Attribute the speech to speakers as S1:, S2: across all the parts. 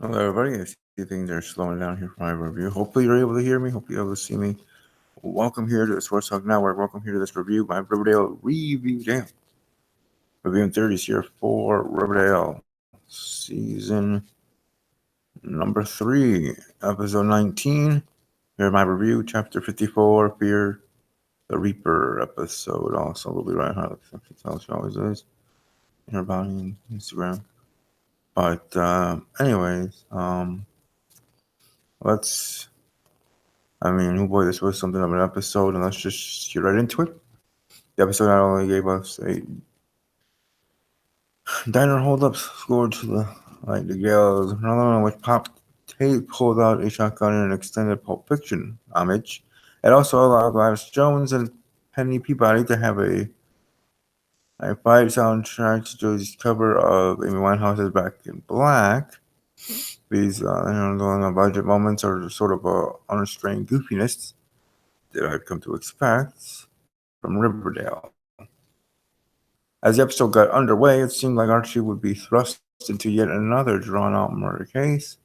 S1: Hello, everybody. I see things are slowing down here for my review. Hopefully, you're able to hear me. Hopefully, you're able to see me. Welcome here to the Sports Talk Network. Welcome here to this review, my Riverdale review jam. Reviewing 30s here for Riverdale season number 3, episode 19. Here's my review, chapter 54, Fear the Reaper episode. Also, will be right here. That's how she always is in her body and Instagram. But, let's oh boy, this was something of an episode, and let's just get right into it. The episode not only gave us a diner holdup scored to the gals, another one which Pop Tate pulled out a shotgun in an extended Pulp Fiction homage. It also allowed Gladys Jones and Penny Peabody to have a fight soundtrack to Josie's cover of Amy Winehouse's Back in Black. These, the budget moments are sort of a unrestrained goofiness that I've come to expect from Riverdale. As the episode got underway, it seemed like Archie would be thrust into yet another drawn-out murder case,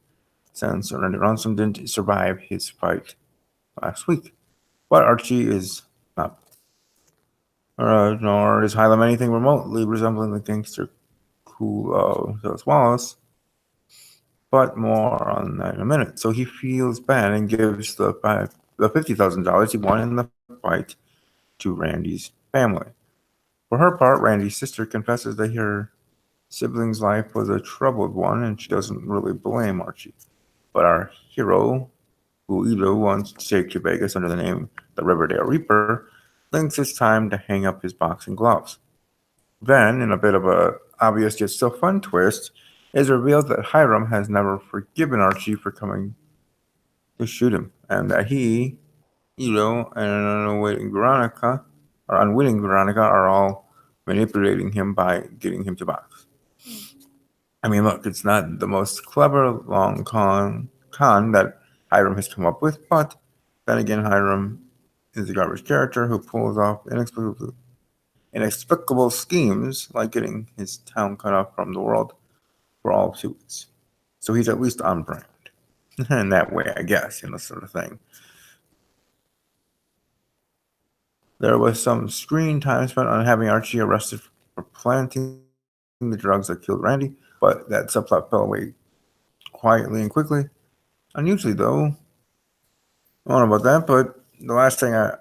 S1: since Randy Ronson didn't survive his fight last week. But Archie is not, nor is Hylam anything remotely resembling the gangster cool Phyllis Wallace. But more on that in a minute. So he feels bad and gives the $50,000 he won in the fight to Randy's family. For her part, Randy's sister confesses that her sibling's life was a troubled one and she doesn't really blame Archie. But our hero, who Elo wants to take to Vegas under the name the Riverdale Reaper, thinks it's time to hang up his boxing gloves. Then, in a bit of a obvious yet still fun twist, it is revealed that Hiram has never forgiven Archie for coming to shoot him, and that he, Elo, and unwitting Veronica are all manipulating him by getting him to box. I mean, look, it's not the most clever long con that Hiram has come up with, but then again, Hiram is a garbage character who pulls off inexplicable schemes like getting his town cut off from the world for all of 2 weeks. So he's at least on brand. In that way, I guess, sort of thing. There was some screen time spent on having Archie arrested for planting the drugs that killed Randy, but that subplot fell away quietly and quickly. Unusually, though, I don't know about that, but the last thing I,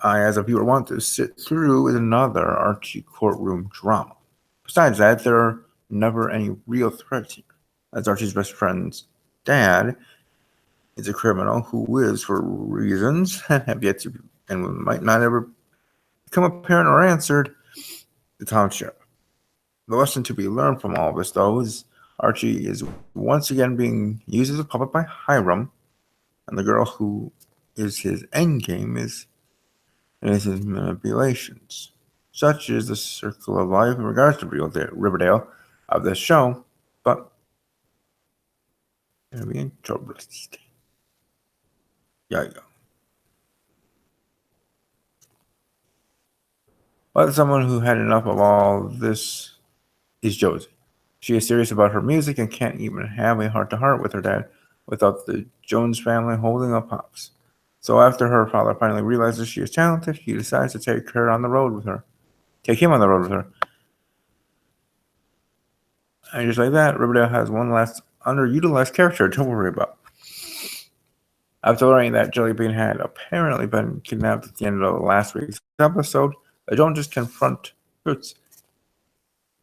S1: as a viewer, want to sit through is another Archie courtroom drama. Besides that, there are never any real threats here, as Archie's best friend's dad is a criminal who is, for reasons that have yet to and might not ever become apparent or answered, the township. The lesson to be learned from all of this, though, is Archie is once again being used as a puppet by Hiram, and the girl who is his endgame is his manipulations. Such is the circle of life in regards to Riverdale of this show, but it'll be interesting. Yeah, yeah. But someone who had enough of all this is Josie. She is serious about her music and can't even have a heart-to-heart with her dad without the Jones family holding up Pops. So after her father finally realizes she is talented, he decides to take him on the road with her. And just like that, Riverdale has one last underutilized character to worry about. After learning that Jellybean had apparently been kidnapped at the end of last week's episode, the Joneses confront Fritz.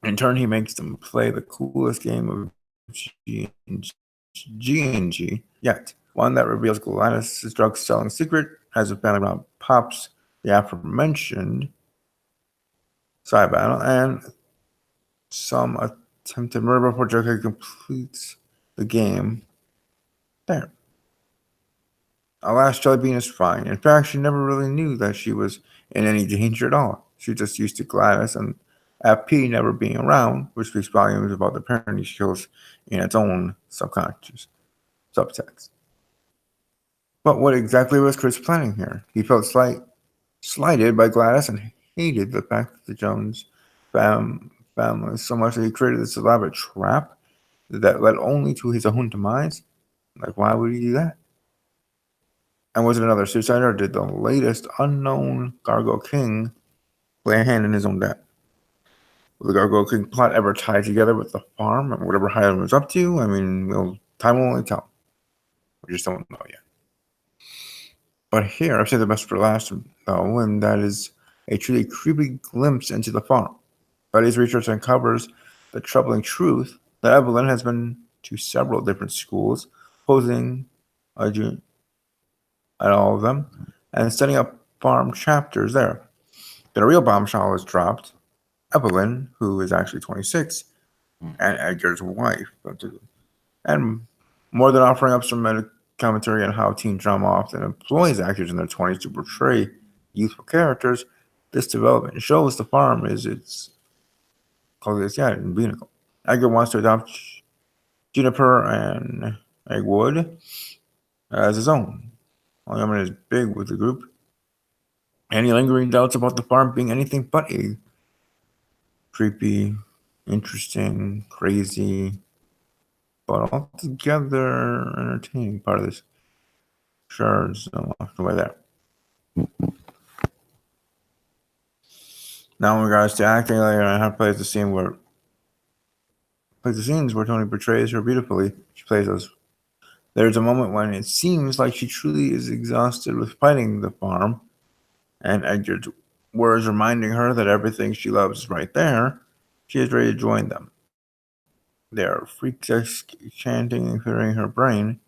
S1: In turn, he makes them play the coolest game of G&G yet. One that reveals Gladys' drug-selling secret as a family around Pops, the aforementioned side battle, and some attempted murder before Joker completes the game. There. Alas, Jellybean is fine. In fact, she never really knew that she was in any danger at all. She just used to Gladys and FP never being around, which speaks volumes about the parenting skills in its own subconscious subtext. But what exactly was Chris planning here? He felt slighted by Gladys and hated the fact that the Jones family so much that he created this elaborate trap that led only to his own demise? Like, why would he do that? And was it another suicide, or did the latest unknown Gargoyle King play a hand in his own death? Will the Gargoyle King plot ever tie together with the farm and whatever Highland was up to? I mean, time will only tell. We just don't know yet. But here, I've saved the best for last, though, and that is a truly creepy glimpse into the farm. Betty's research uncovers the troubling truth that Evelyn has been to several different schools, posing at all of them, and setting up farm chapters there. Then a real bombshell is dropped. Evelyn, who is actually 26, and Edgar's wife, and more than offering up some commentary on how teen drama often employs actors in their 20s to portray youthful characters, this development shows the farm is its vehicle. Edgar wants to adopt Juniper and Eggwood as his own. Wyoming is big with the group. Any lingering doubts about the farm being anything but a creepy, interesting, crazy, but altogether entertaining part of this. Sure, so away there. Now, in regards to acting, I have plays the scenes where Tony portrays her beautifully. She plays us. There's a moment when it seems like she truly is exhausted with fighting the farm, and Edgar's words reminding her that everything she loves is right there. She is ready to join them. They are freaks chanting and clearing her brain,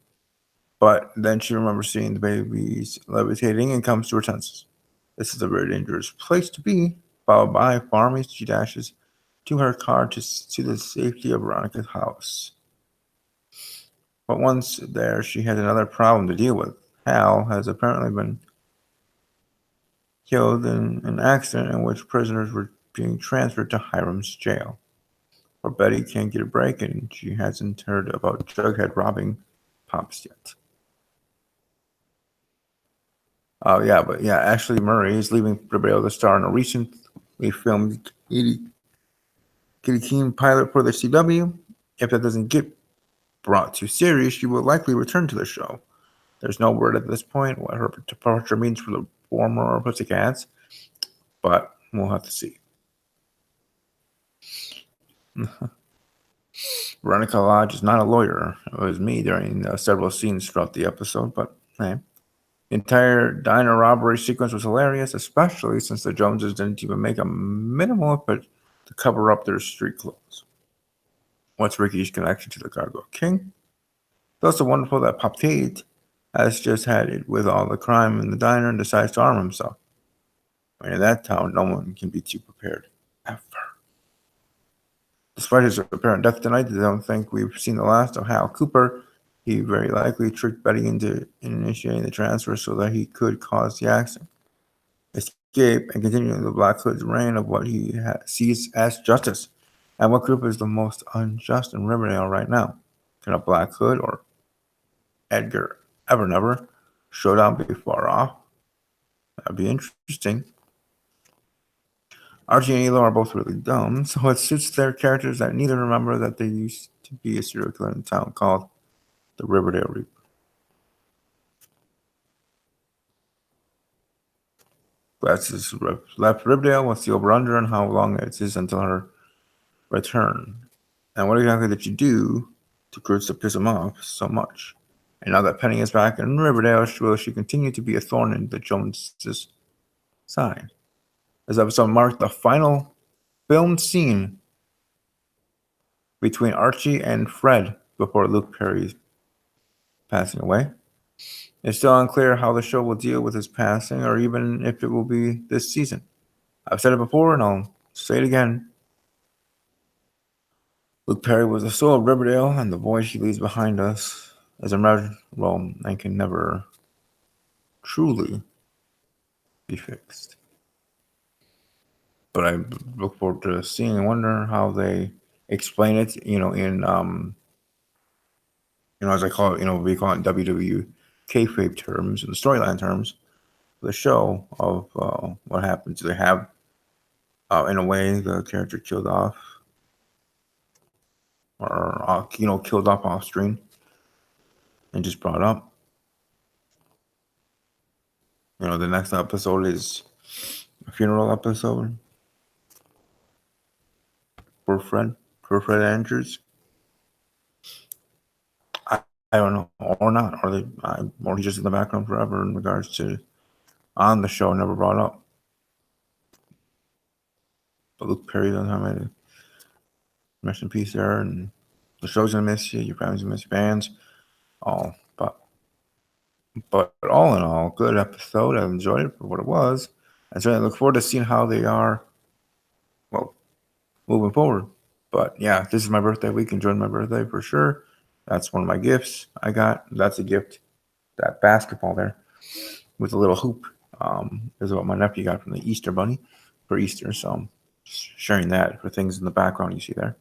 S1: but then she remembers seeing the babies levitating and comes to her senses. This is a very dangerous place to be. Followed by Farmy, she dashes to her car to the safety of Veronica's house. But once there, she has another problem to deal with. Hal has apparently been killed in an accident in which prisoners were being transferred to Hiram's jail. Where Betty can't get a break, and she hasn't heard about Jughead robbing Pops yet. Oh, yeah, Ashley Murray is leaving Riverdale to star in a recently filmed Kitty Keen pilot for the CW. If that doesn't get brought to series, she will likely return to the show. There's no word at this point what her departure means for the former Pussycats, but we'll have to see. Veronica Lodge is not a lawyer. It was me during several scenes throughout the episode, but hey. The entire diner robbery sequence was hilarious, especially since the Joneses didn't even make a minimal effort to cover up their street clothes. What's Ricky's connection to the Gargoyle King? It's also wonderful that Pop Tate has just had it with all the crime in the diner and decides to arm himself. I mean, in that town, no one can be too prepared, ever. Despite his apparent death tonight, I don't think we've seen the last of Hal Cooper. He very likely tricked Betty into initiating the transfer so that he could cause the accident, escape, and continue the Black Hood's reign of what he sees as justice. And what group is the most unjust in Riverdale right now? Can a Black Hood or Edgar Never showdown be far off? That'd be interesting. Archie and Elo are both really dumb, so it suits their characters that neither remember that they used to be a serial killer in a town called the Riverdale Reaper. Glasses left Riverdale. What's the over-under and how long it is until her return? And what exactly did she do to Kurtz to piss him off so much? And now that Penny is back in Riverdale, will she continue to be a thorn in the Joneses' side? This episode marked the final filmed scene between Archie and Fred before Luke Perry's passing away. It's still unclear how the show will deal with his passing or even if it will be this season. I've said it before and I'll say it again. Luke Perry was the soul of Riverdale, and the voice he leaves behind us is immeasurable and can never truly be fixed. But I look forward to seeing and wonder how they explain it, as I call it, we call it WWE kayfabe terms and storyline terms, the show of what happens. Do they have, in a way, the character killed off or killed off screen and just brought up. The next episode is a funeral episode for Fred Andrews. I don't know, or not, or he's just in the background forever in regards to on the show, never brought up. But Luke Perry doesn't have any. Rest in peace there, and the show's gonna miss you. Your family's gonna miss your fans. All, but all in all, good episode. I enjoyed it for what it was. And so I look forward to seeing how they are, well, moving forward. But yeah, this is my birthday week. Enjoying my birthday for sure. That's one of my gifts I got. That's a gift. That basketball there with a little hoop is what my nephew got from the Easter Bunny for Easter. So I'm sharing that for things in the background you see there.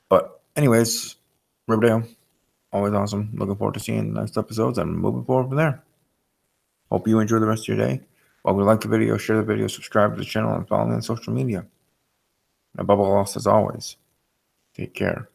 S1: But anyways, Riverdale, always awesome. Looking forward to seeing the next episodes and moving forward from there. Hope you enjoy the rest of your day. While we like the video, share the video, subscribe to the channel, and follow me on social media. And above all else, as always, take care.